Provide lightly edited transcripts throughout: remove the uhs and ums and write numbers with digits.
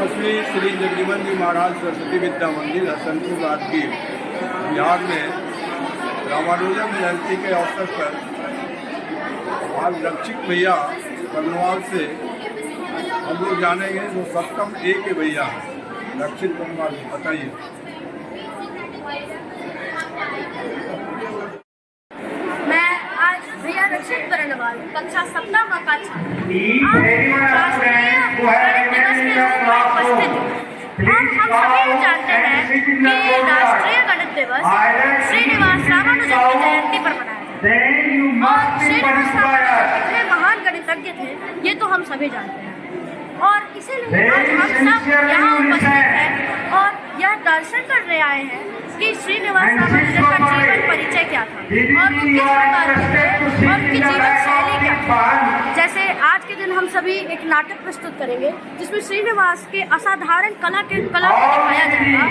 तपस्वी श्री जगजीवन जी महाराज सरस्वती विद्या मंदिर हसनपुर राजगीर बिहार में रामानुजन जयंती के अवसर पर आज रक्षित भैया कर्नवाल से हम लोग जानेंगे जो सप्तम ए के भैया रक्षित कर्नवाल, बताइए। मैं आज भैया रक्षित कर्नवाल कक्षा सप्तम का छात्र हम सभी जानते हैं कि राष्ट्रीय गणित दिवस श्रीनिवास रामानुजन की जयंती पर मनाया जाता है और श्रीनिवास रामानुजन कितने महान गणितज्ञ थे ये तो हम सभी जानते हैं और इसीलिए आज हम सब यहाँ उपस्थित हैं और यह दर्शन करने आए हैं कि श्रीनिवास रामानुजन का जीवन परिचय क्या था और वो किस प्रकार के थे और उनकी जीवन शैली क्या थी। जैसे आज के दिन हम सभी एक नाटक प्रस्तुत करेंगे जिसमें श्रीनिवास के असाधारण कला को दिखाया जाएगा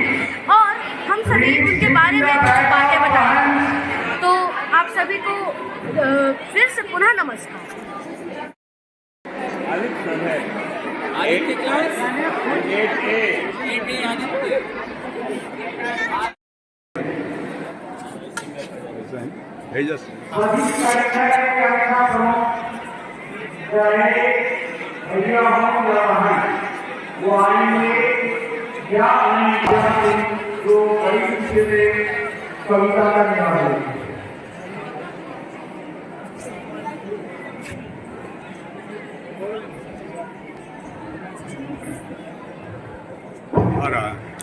और हम सभी उनके बारे में कुछ बातें बताएंगे। तो आप सभी को फिर से पुनः नमस्कार। वो आएंगे या जो कविता का निर्माण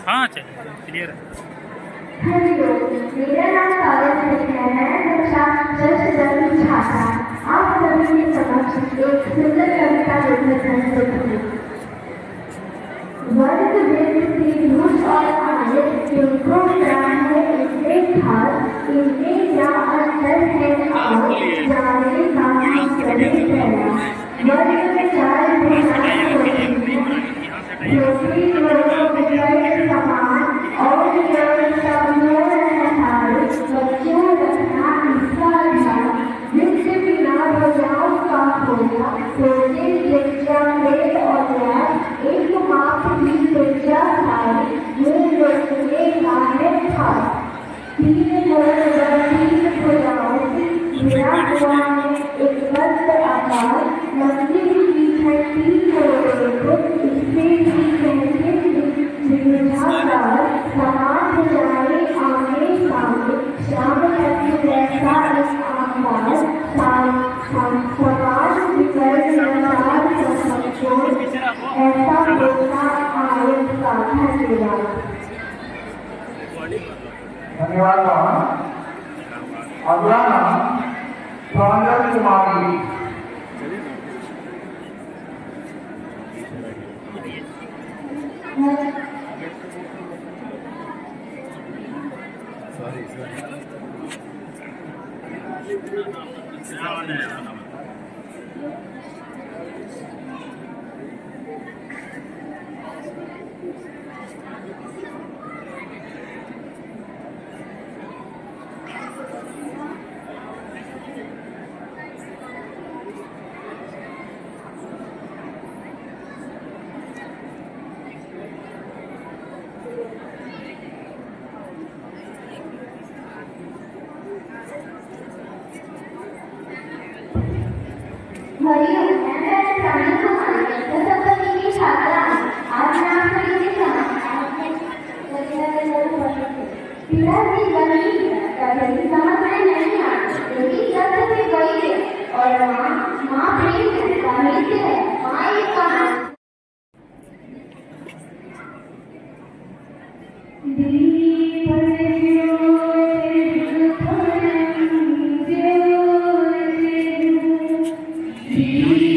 हाँ चलिए क्लियर है। मेरा नाम पायल है। मैं कक्षा 10वीं छात्रा आप सभी के समक्ष एक सुंदर कविता लेकर प्रस्तुत हूँ। वर्ग वेद की धूल और आयत जिनको प्राण है इससे खास इनमें क्या अंतर है जाने का हम सभी पहला वर्ग में चार समान और धन्यवाद। अगला नाम प्रांजल कुमारी। Thank you.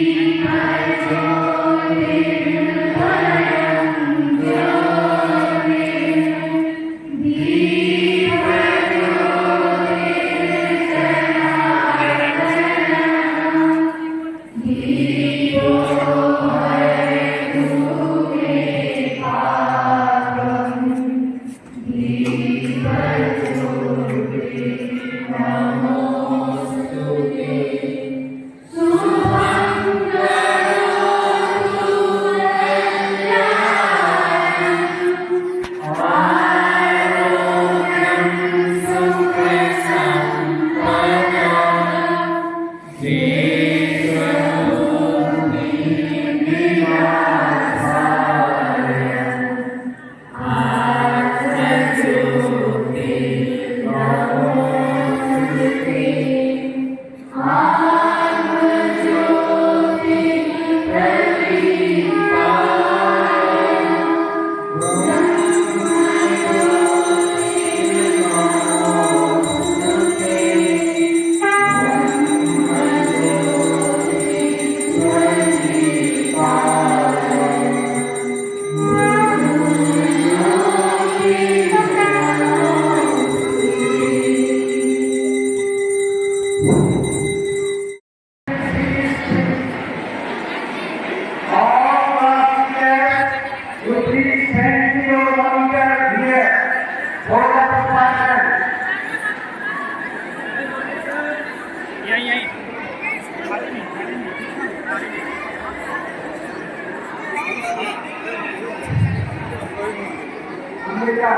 बेटा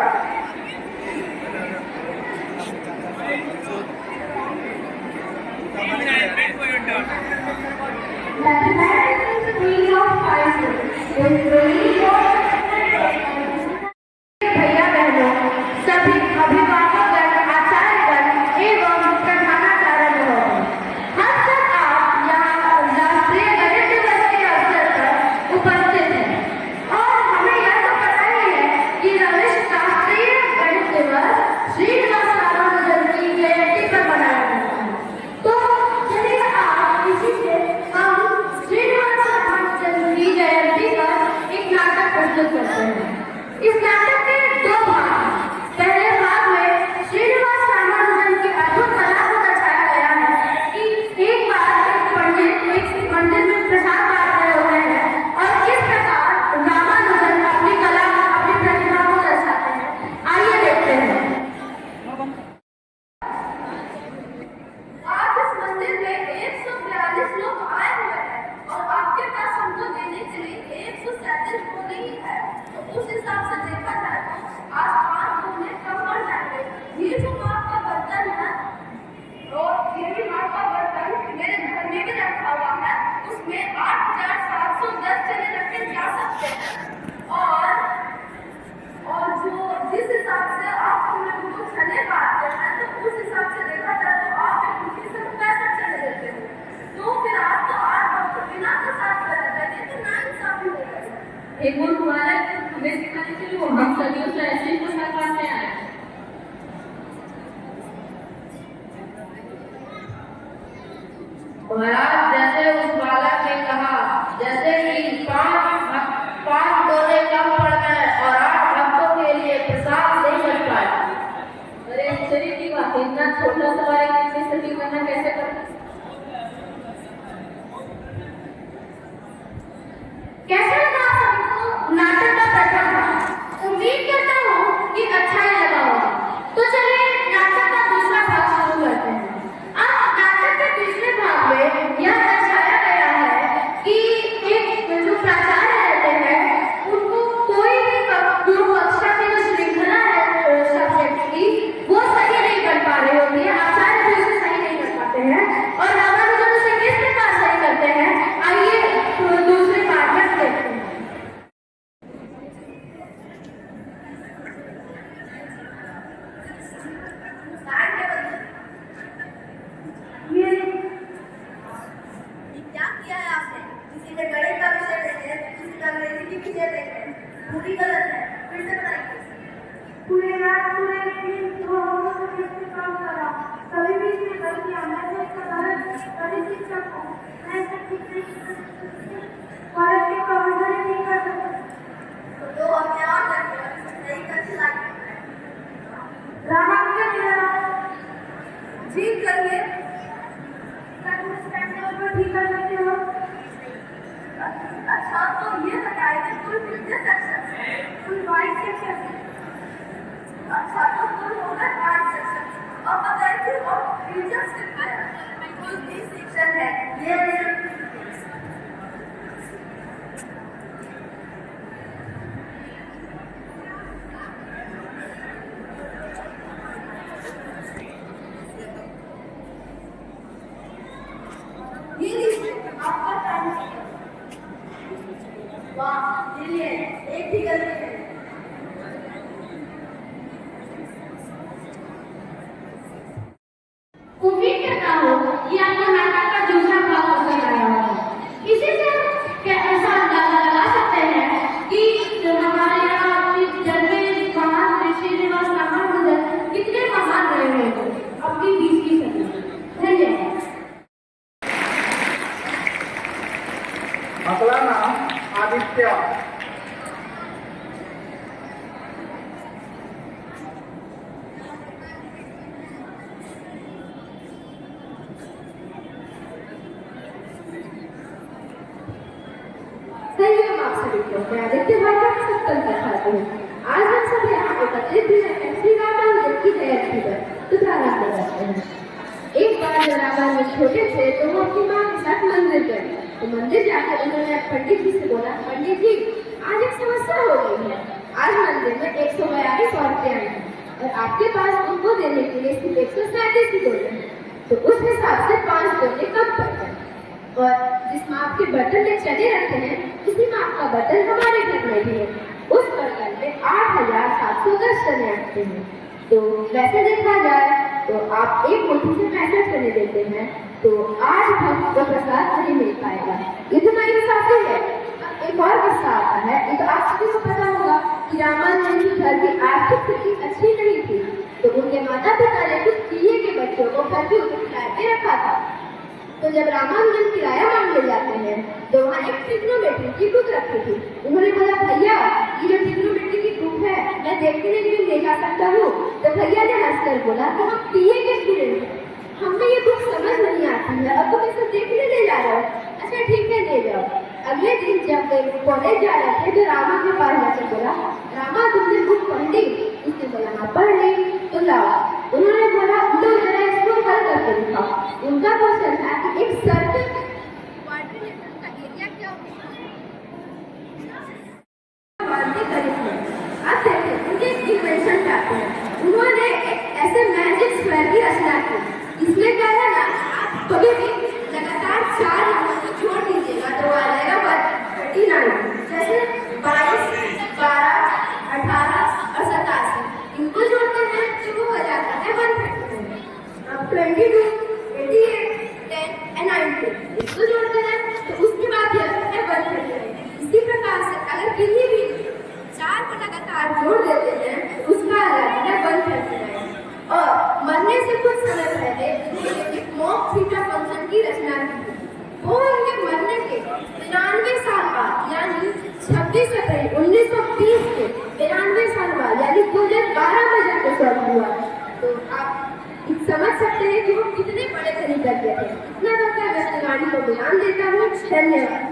Mathematics is the field of science. It really भैया बहनों, सभी अभिभावकगण, आचार्यगण एवं प्रधानाचार्य महोदय, हम सब आप यहाँ राष्ट्रीय गणित दिवस के अवसर पर उपस्थित हैं और हमें यह तो पता ही है कि राष्ट्रीय गणित दिवस श्रीनिवास रामानुजन की जयंती पर मनाया जाता है। तो चलिए आप इसी से हम श्रीनिवास रामानुजन की जयंती पर एक नाटक प्रस्तुत करते हैं। इस नाटक के दो भाग हैं। पहले भाग में श्रीनिवास रामानुजन की अद्भुत कला को दर्शाया गया है कि एक बार एक मंदिर में प्रसाद बांट रहे होते हैं और किस प्रकार रामानुजन अपनी कला, अपनी प्रतिभा को दर्शाते हैं। आइए देखते हैं। आज इस मंदिर में 142 लोग आए हुए हैं और आपके पास हमको देने के लिए 137 हो नहीं है। तो उस हिसाब से देखा जाए तो आज 5 होने कम पड़ जाएंगे। ये जो माँ का बर्तन है और ये भी माँ का बर्तन मेरे घर में भी रखा हुआ है, उसमें 8710 चने रखे जा सकते हैं। और जो जिस हिसाब से आप हमें वो चने बांटते हैं तो उस हिसाब से देखा जाए तो आप एक मुट्ठी से 65 चने देते हो। तो फिर आप तो 8 वक्त बिना के साथ कर रहे हैं, तो ना इंसाफी हो गई। एक गुण हुआ है हमें सिखाने के लिए हम सदियों से ऐसे ही पोशाक पहनते आए हैं। महाराज, जैसे उस बालक ने कहा, जैसे कि 5 डोले कम पड़ गए और 8 भक्तों के लिए प्रसाद नहीं बच पाए। अरे आश्चर्य की बात है, इतना छोटा सवाल इतनी सही करना कैसे करते? कैसा लगा सबको नाटक का प्रथम भाग? उम्मीद करता हूँ कि अच्छा ही लगा होगा। तो चलिए नाटक का दूसरा भाग शुरू करते हैं। अब नाटक के तीसरे भाग में यह दर्शाया गया है कि एक जो प्राचार्य रहते हैं उनको कोई भी पूर्व कक्षा की जो श्रृंखला है सब्जेक्ट की वो सही नहीं कर पा रही होती है, आचार्य भी उसे सही नहीं कर पाते हैं और रामानुजन उसे किस प्रकार सही करते हैं, आइए दूसरे पार्ट में देखते हैं। क्या किया है आपने? किसी ने गणित का विषय देखे, किसी का अंग्रेजी की विषय देखे, पूरी गलत है। फिर से बताइए। पूरे रात पूरे दिन 2 हफ्तों से कैसे काम करा, कभी भी इसमें गलतियां मैंने कभी शिक्षक को ऐसे ठीक भारत के प्रबंधन नहीं कर सकते। तो 2 हफ्ते और लगे, सही कर चलाइए। रामानुजन जीत करिए। ठीक कर सकते हो। अच्छा, तो ये बताइए कुल कितने सेक्शन है? कुल 22 सेक्शन है। अच्छा, तो कुल हो गए 5 सेक्शन। अब बताइए और टीचर्स कितने हैं? कुल 30 सेक्शन है। ये लीजिए आपका टाइम। वाह, ये एक ही गलती है। उम्मीद करता हूँ कि आपको नाटक का दूसरा भाग पसंद आया होगा। इसी से ऐसा अंदाजा लगा सकते हैं कि हमारे यहाँ जन्मे महान श्रीनिवास रामानुजन कितने महान रहे हैं अपनी 20वीं सदी में। धन्यवाद। अगला नाम आदित्य। मैं आदित्य भाटा सत्तर दिखाती हूँ। आज हम सभी यहाँ एकत्रित हुए हैं श्री रामानुजन की जयंती पर उदाहरण लगाते हैं। एक बार जब रामानुजन छोटे थे तो वो अपनी माँ के साथ मंदिर गए। तो मंदिर जाकर उन्होंने पंडित जी से बोला, पंडित जी आज एक समस्या हो गई है, आज मंदिर में 142 औरतें आई हैं और आपके पास उनको देने के लिए सिर्फ 137 ही गोले हैं, तो उस हिसाब से 5 गोले कम पड़ जाए। और जिस माप के बर्तन में चने रखते हैं उसी माप का बर्तन हमारे घर में भी है। उस बर्तन में 8,710 चने रखते हैं। तो वैसे देखा जाए तो आप एक मुट्ठी से 65 चने देते हैं तो 8 भक्त का प्रसाद नहीं मिल पाएगा। ये तो मेरे साथ ही है। एक और किस्सा आता है, ये तो आप सभी को पता होगा कि रामानंद जी घर की आर्थिक स्थिति अच्छी नहीं थी, तो उनके माता पिता ने कुछ किए के बच्चों को घर के ऊपर खिला के रखा था। तो जब रामानंद किराया मांगने जाते हैं तो वहाँ एक ट्रिग्नोमेट्री की बुक रखी थी। उन्होंने बोला, भैया ये जो ट्रिग्नोमेट्री की बुक है मैं देखने के लिए ले जा सकता हूँ? तो भैया ने हंसकर बोला कि हम पीए के स्टूडेंट हैं, हमें ये बुक समझ नहीं आती है और तुम इसे देखने ले जा रहे हो। अच्छा ठीक है, ले जाओ। अगले दिन जब वे कॉलेज जा रहे थे तो रामा के पास जाकर बोला, रामा तुमने बुक पढ़ ली? उसने बोला हाँ पढ़ ली। तो लाओ। उन्होंने बोला लो जरा इसको हल करके दिखाओ। उनका क्वेश्चन था कि एक सर्कल क्वाड्रिलेटरल का एरिया क्या होता है? आप देखिए उनके इक्वेशन चाहते हैं। उन्होंने एक ऐसे मैजिक स्क्वायर की रचना की। इसमें क्या है ना, आप कभी भी लगातार 4 नंबर को छोड़ दीजिएगा तो आ जाएगा 39। जैसे 22, 12, 18 और 87 इनको जोड़ते हैं तो वो हो जाता है 139। अब 22, 88, 10 और 90 इसको जोड़ते हैं तो उसके बाद ये आता है 139। इसी प्रकार से अगर किसी भी 4 को लगातार जोड़ देते हैं तो उसका आ जाता है 139। और मरने से कुछ समय पहले एक मॉक थीटा फंक्शन की रचना की। वो उनके मरने के 92 साल बाद यानी 26 अप्रैल 1930 के 92 साल बाद यानी 2012 में जाकर सॉल्व हुआ। तो आप समझ सकते हैं कि वो कितने बड़े गणितज्ञ थे। इतना तक मैं गाड़ी को बयान देता हूँ। धन्यवाद।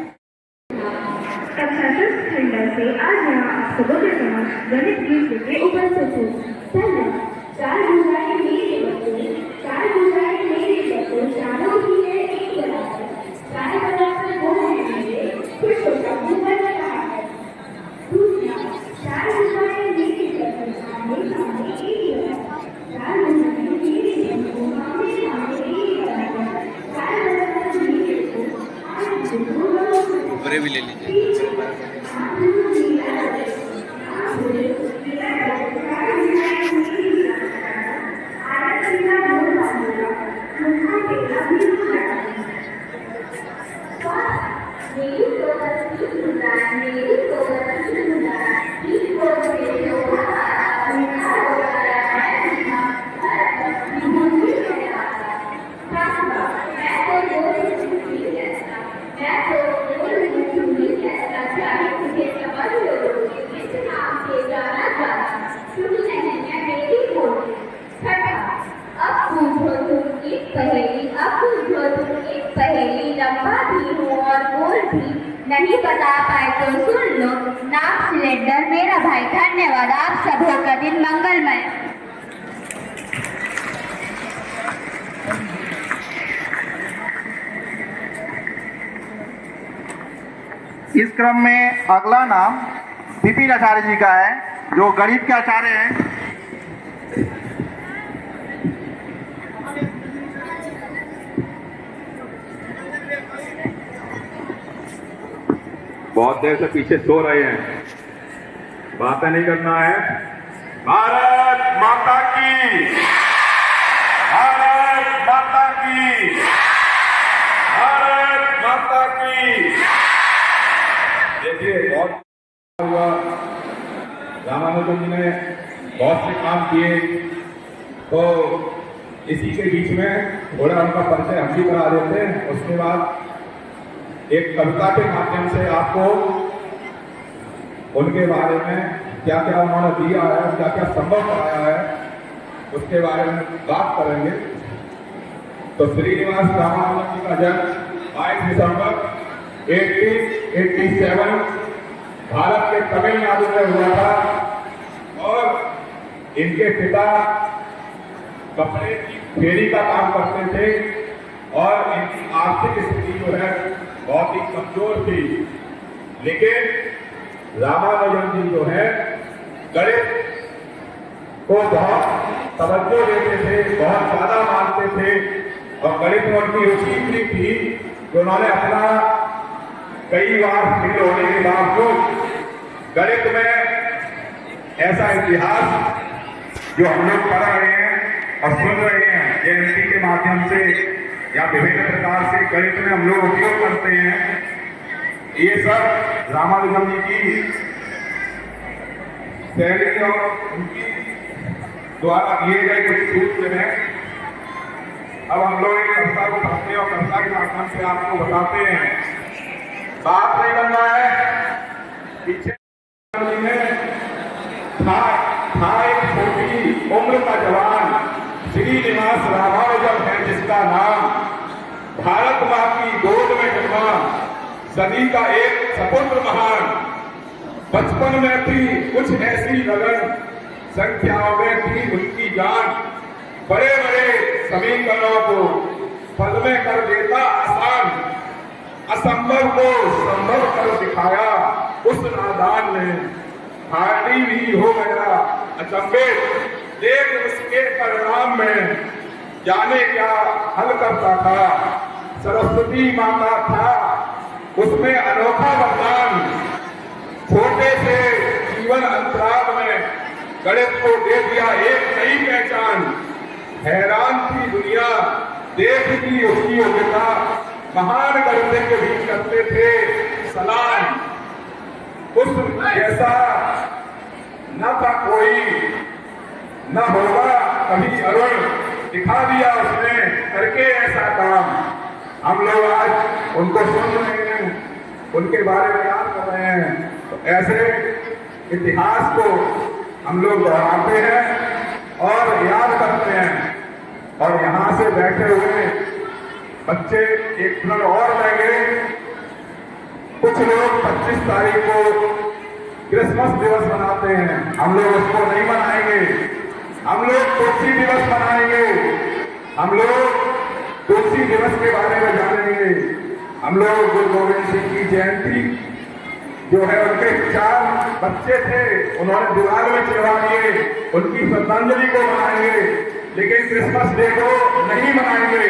कक्षा 10 खंडा से आज यहाँ आप सबों के समक्ष गणित गीत लेके उपस्थित हूँ। धन्यवाद। 4 जुलाई मेरे बच्चों, 4 जुलाई मेरे बच्चों, चारों की है एक बराबर, 4 बराबर वो है मेरे, खुश होकर मुंह बन रहा है। दूसरा 4 जुलाई मेरे बच्चों, सामने सामने एक बराबर, 4 जुलाई मेरे बच्चों, सामने सामने एक बराबर, 4 बराबर मेरे बच्चों, आज देखो बड़े भी ले लीजिए। पहेली लंबा भी हो और गोल भी नहीं बता पाए तो सुन लो। नाक सिलेंडर मेरा भाई। धन्यवाद। आप सबों का दिन मंगलमय। इस क्रम में अगला नाम विपिन आचार्य जी का है जो गणित के आचार्य हैं। बहुत देर से पीछे सो रहे हैं, बातें नहीं करना है। भारत माता की, भारत माता की, भारत माता की। देखिए बहुत हुआ, रामानुजन जी ने बहुत से काम किए, तो इसी के बीच में थोड़ा उनका परिचय हम भी करा देते हैं। उसके बाद एक कविता के माध्यम से आपको उनके बारे में क्या क्या उन्होंने दिया है, क्या क्या संभव कराया है, उसके बारे में बात करेंगे। तो श्रीनिवास रामानुजन जी का जन्म 22 दिसंबर 1887 भारत के तमिलनाडु में हुआ था और इनके पिता कपड़े की फेरी का काम करते थे और इनकी आर्थिक स्थिति जो है बहुत ही कमजोर थी। लेकिन रामानुजन जी जो है गणित को बहुत तवज्जो देते थे, बहुत ज्यादा मानते थे और गणित में उनकी रुचि इतनी थी कि उन्होंने अपना कई बार फेल होने के बावजूद गणित में ऐसा इतिहास जो हम लोग पढ़ रहे हैं और सुन रहे हैं जेएनटी के माध्यम से या विभिन्न प्रकार से गणित में हम लोग उपयोग करते हैं, ये सब रामानुजम जी की शैली और उनकी द्वारा दिए गए कुछ सूत्र हैं। अब हम लोग एक कविता को पढ़ते हैं और कविता के माध्यम से आपको बताते हैं। बात नहीं करना है, पीछे था एक छोटी उम्र का जवान, श्रीनिवास रामानुजम है जिसका नाम, भारत माँ की गोद में जन्मा, सदी का एक सपुत्र महान। बचपन में थी कुछ ऐसी लगन, संख्याओं में थी उनकी जान, बड़े बड़े समीकरणों को पल में कर देता आसान, असंभव को संभव कर दिखाया उस नादान ने, हारी भी हो गया अचंभित देख उसके परिणाम में, जाने क्या हल करता था, सरस्वती माता था उसमें अनोखा वरदान, छोटे से जीवन अंतराल में गणित को दे दिया एक नई पहचान, हैरान थी दुनिया देख की उसकी योग्यता, महान गणितज्ञ भी करते थे सलाम, उस जैसा न था कोई न होगा कभी अरुण, दिखा दिया उसने करके ऐसा काम। हम लोग आज उनको सुन रहे हैं, उनके बारे में याद कर रहे हैं, तो ऐसे इतिहास को हम लोग दोहराते हैं और याद करते हैं। और यहाँ से बैठे हुए बच्चे एक मिनट और लेंगे। कुछ लोग 25 तारीख को क्रिसमस दिवस मनाते हैं, हम लोग उसको नहीं मनाएंगे, हम लोग तुलसी दिवस मनाएंगे, हम लोग तुलसी दिवस के बारे में जानेंगे, हम लोग गुरु गोविंद सिंह की जयंती जो है उनके 4 बच्चे थे उन्होंने दीवार में चिढ़वा दिए, उनकी श्रद्धांजलि को मनाएंगे, लेकिन क्रिसमस डे को नहीं मनाएंगे।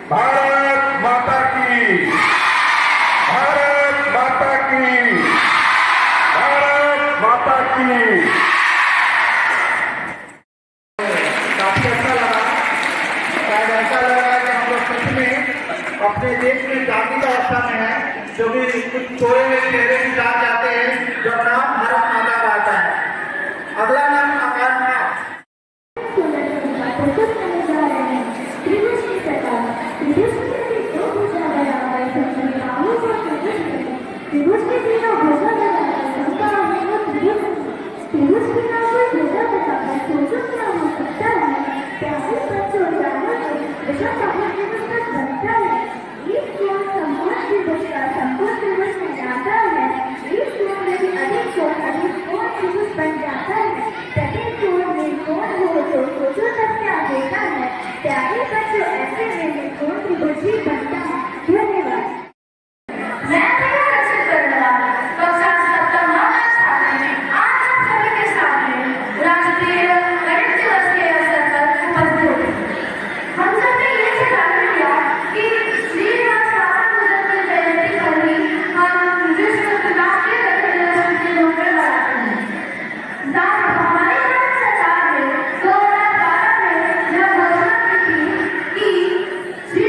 भारत माता की, भारत माता की, भारत माता की। काफी अच्छा लगा, शायद ऐसा लगा कि हम लोग सच में अपने देश में जाति का अवस्था में है, जो भी कुछ छोड़े हुए चेहरे की जान जाते हैं, जो नाम भारत माता का आता है। अगला नाम आकाश है। श्री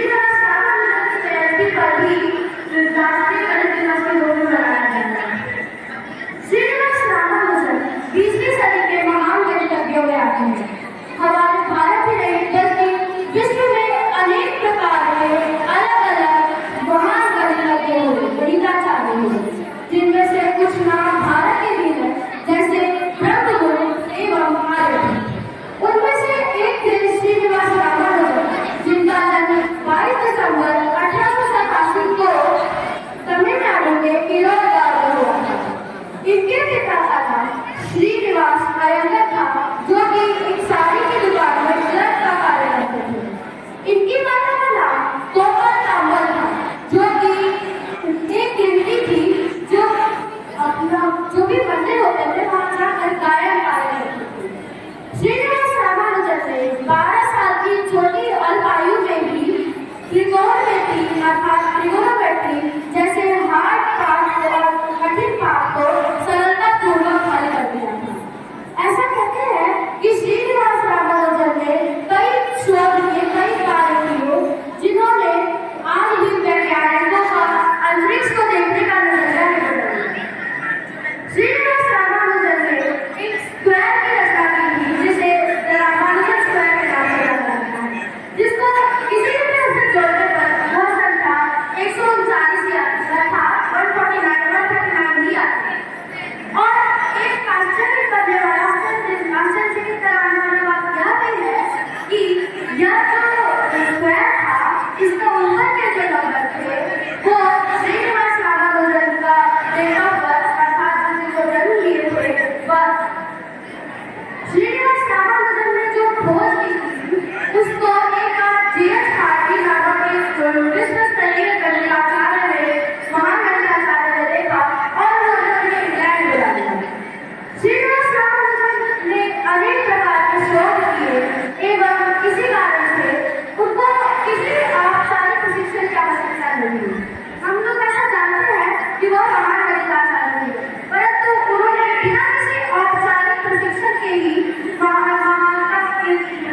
ज्योमेट्री अर्थात त्रिकोणमिति जैसे हार्ड पार्ट और कठिन पार्ट को सरलतापूर्वक हल कर दिया था। ऐसा कहते हैं कि श्रीनिवास रामानुजन ने कई शोध किए, कई कार्य किए, जिन्होंने आज भी वैज्ञानिकों का अंतरिक्ष को देखने का नजरिया बदल दिया। श्रीनिवास रामानुजन ने एक स्क्वायर की रचना की थी जिसे रामानुजन स्क्वायर के नाम से जाना जाता है, जिसको किसी भी तरह से जोड़ने पर वह संख्या 139 ही आती है, अर्थात 149 ही आती है। और एक आश्चर्य करने वाला आश्चर्यचकित कराने वाली बात यह भी है कि यह जो स्क्वायर था, इसका ऊपर के जो नंबर थे वो श्रीनिवास रामानुजन का डेट ऑफ बर्थ अर्थात उन्हें जो जन्म लिए थे वह श्रीनिवास रामानुजन ने जो खोज की थी उसको एक जीएस भारती नामक एक विश्वस्तरीय गणिताचार्य ने, महान गणिताचार्य ने देखा और उन्होंने इंग्लैंड बुला लिया। श्रीनिवास रामानुजन ने अनेक प्रकार के शोध किए एवं किसी कारण से उनको किसी औपचारिक प्रशिक्षण की आवश्यकता नहीं हुई। हम लोग ऐसा जानते हैं कि वह महान गणिताचार्य थे, परंतु उन्होंने बिना किसी औपचारिक प्रशिक्षण के ही महानता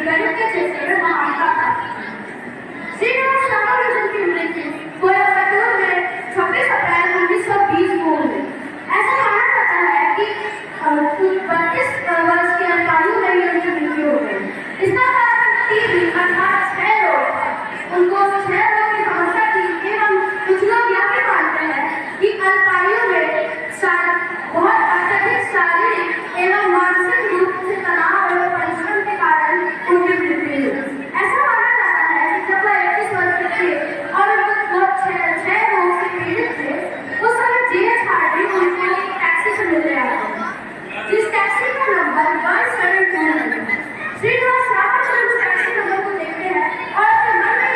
गणित के क्षेत्र में महानता प्राप्त की। श्रीनिवास रामानुजन की मृत्यु कोयम्बटूर में 26 अप्रैल 1920 को हुई। ऐसा माना जाता है कि 32 वर्ष की आयु में ही उनकी मृत्यु हो गई। इसका कारण टीबी अर्थात क्षय रोग है। उनको क्षय रोग की समस्या थी एवं कुछ लोग यह भी मानते हैं कि अल्पायु में बहुत अत्यधिक शारीरिक एवं मानसिक रूप से तनाव और परिश्रम के कारण उनकी मृत्यु हुई। ऐसा माना जाता है कि जब वह 21 वर्ष के थे और उनको क्षय रोग से पीड़ित थे, उस समय जीएस भारती उनको एक टैक्सी से मिलने आया था, जिस टैक्सी का नंबर 172 है। श्रीनिवास रामानुजन उस टैक्सी नंबर को देखते हैं और अपने मन में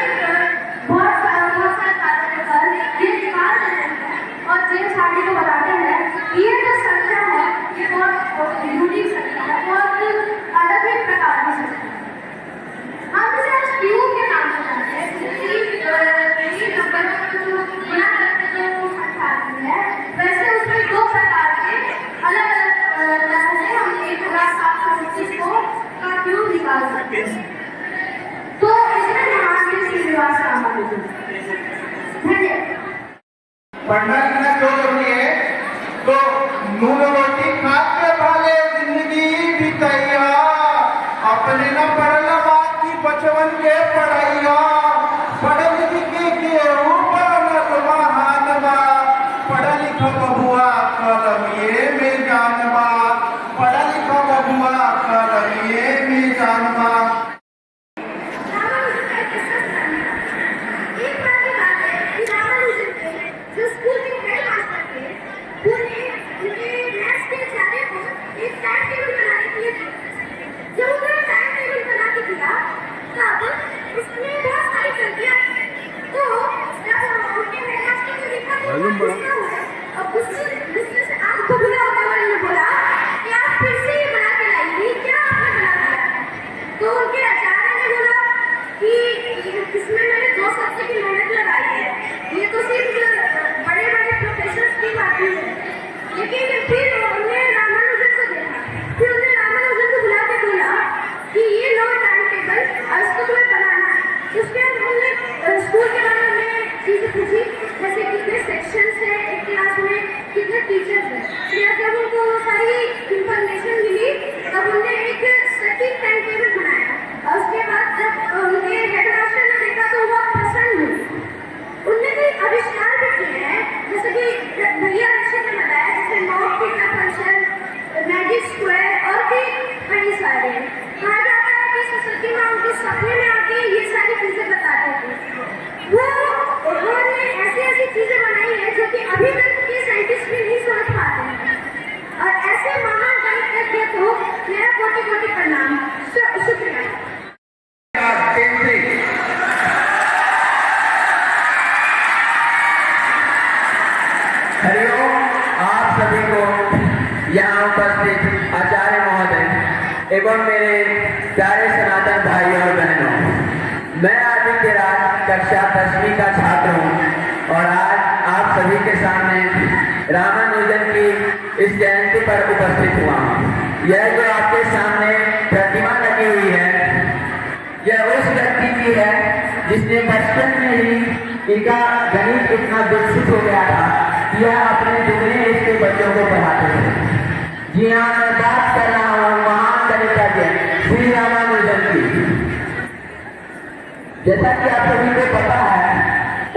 बहुत सारे कार्य कर ये निकाल देते हैं और जीएस भारती को बताते हैं कि ये जो संख्या है ये बहुत यूनिक संख्या है, बहुत अलग ही प्रकार की संख्या है। हम इसे आज क्यूब के नाम से जानते हैं। इसी नंबर को जो गुणा करके जो संख्या आती है, वैसे उसमें दो प्रकार के अलग अलग तरह से हम 1725 को का क्यूब निकाल सकते हैं। तो इसमें महान थे श्रीनिवास रामानुजन। धन्यवाद। पढ़ना लिखना क्यों जरूरी है? तो नून रोटी खा के भाले जिंदगी बितैया, अपने न पढ़ला बाकी बचवन के पढ़ैया, पढ़ लिख के ऊपर नलवा हाथवा, पढ़ लिख बबुआ कलमिए में जानवा, पढ़ लिख बबुआ कलमिए में जानवा। तो उनके आचार्य ने बोला कि इसमें मैंने 2 सप्ताह की मेहनत लगाई है, ये तो सिर्फ बड़े बड़े प्रोफेसर की बात है। लेकिन फिर उन्होंने रामानुजन को देखा, फिर उन्होंने रामानुजन को बुला के बोला कि ये लो टाइम टेबल और इसको तुम्हें बनाना है। उसके बाद हमने स्कूल के बारे में चीजें पूछी, जैसे कितने सेक्शन है एक क्लास में, कितने टीचर्स हैं। फिर जब उनको सारी इंफॉर्मेशन मिली तब उन्होंने एक सटीक टाइम टेबल बनाया और उसके बाद जब उनके हेडमास्टर ने देखा तो वह प्रसन्न हुए। उनने कई आविष्कार भी किए हैं, जैसे कि भैया अक्षय ने बताया, जैसे not theta function, magic square और भी कई सारे। कहा जाता है कि सरस्वती माँ उनके सपने में आके ये सारी चीजें बताते थे। उन्होंने ऐसी ऐसी चीजें बनाई है जो कि अभी तक के साइंटिस्ट भी नहीं समझ पाते हैं। और ऐसे महान गणितज्ञ को मेरा कोटि-कोटि प्रणाम। शुक्रिया। हरिओम। आप सभी को यहाँ उपस्थित आचार्य महोदय एवं मेरे प्यारे सनातन भाइयों और बहनों, मैं आदित्य राज कक्षा 10वीं का छात्र हूँ और आज आप सभी के सामने रामानुजन की इस जयंती पर उपस्थित हुआ हूँ। यह जो आपके सामने प्रतिमा लगी हुई है, यह उस व्यक्ति की है जिसने बचपन में ही इनका गणित इतना विकसित हो गया था कि यह अपने दुगने एज के बच्चों को पढ़ाते थे। जी हाँ, मैं बात कर रहा हूँ महान गणितज्ञ श्री रामानुजन की। जैसा कि आप सभी को पता है,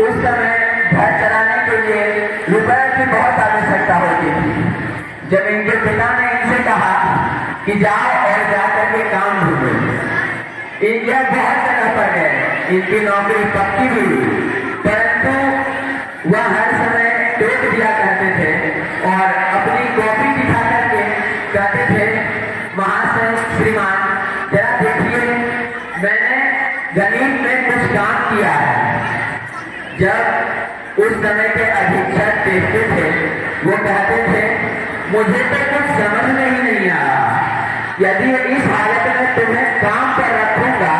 उस समय घर चलाने के लिए रुपए की बहुत आवश्यकता होती थी। जब इनके पिता ने इनसे कहा कि जाओ और जाकर के काम ढूंढो, इनके बहुत जगह पर गए, इनकी नौकरी पक्की भी हुई, परंतु वह हर समय टोक दिया करते थे और अपनी कॉपी दिखा करके कहते थे, महाशय श्रीमान जरा देखिए, मैंने गणित में कुछ काम किया है। जब उस समय के अधीक्षक देखते थे, वो कहते थे, मुझे तो कुछ समझ में ही नहीं आ रहा, यदि इस हालत में तुम्हें काम पर रखूंगा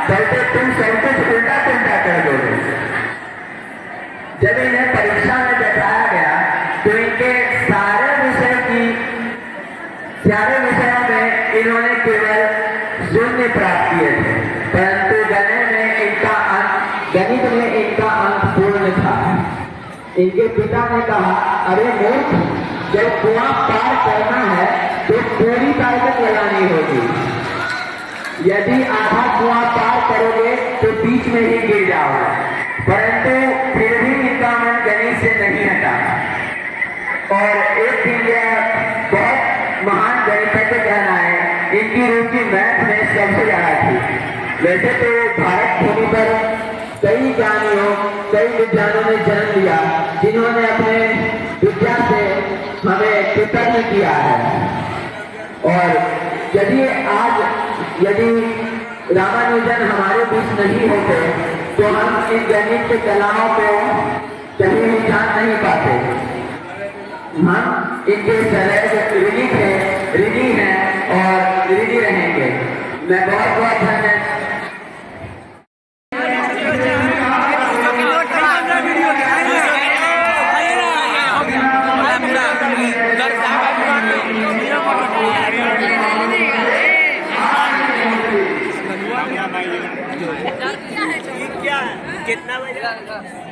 तो तुम सब कुछ उल्टा पुल्टा कर दोगे। जब इन्हें परीक्षा में बैठाया गया तो इनके सारे विषयों में इन्होंने केवल 0 प्राप्त किए थे, परंतु गणित में इनका अंक पूर्ण था। इनके पिता ने कहा, अरे मूर्ख, जब कुआं पार करना है तो पूरी ताकत लगानी होगी, यदि आधा कुआं पार करोगे तो बीच में ही गिर जाओगे। परंतु फिर भी इनका मन गणित से नहीं हटा और एक दिन यह बहुत महान गणितज्ञ कहना है, इनकी रुचि मैथ में सबसे ज्यादा थी। वैसे तो भारत भूमि पर कई ज्ञानियों, कई विद्वानों ने जन्म लिया, जिन्होंने अपने विद्या से हमें कृतज्ञ किया है। और यदि रामानुजन हमारे बीच नहीं होते तो हम इन गणित की कलाओं को कहीं भी जान नहीं पाते। हम इनके सदैव ऋणी हैं और ऋणी रहेंगे। मैं बहुत बहुत धन्यवाद। कितना बजे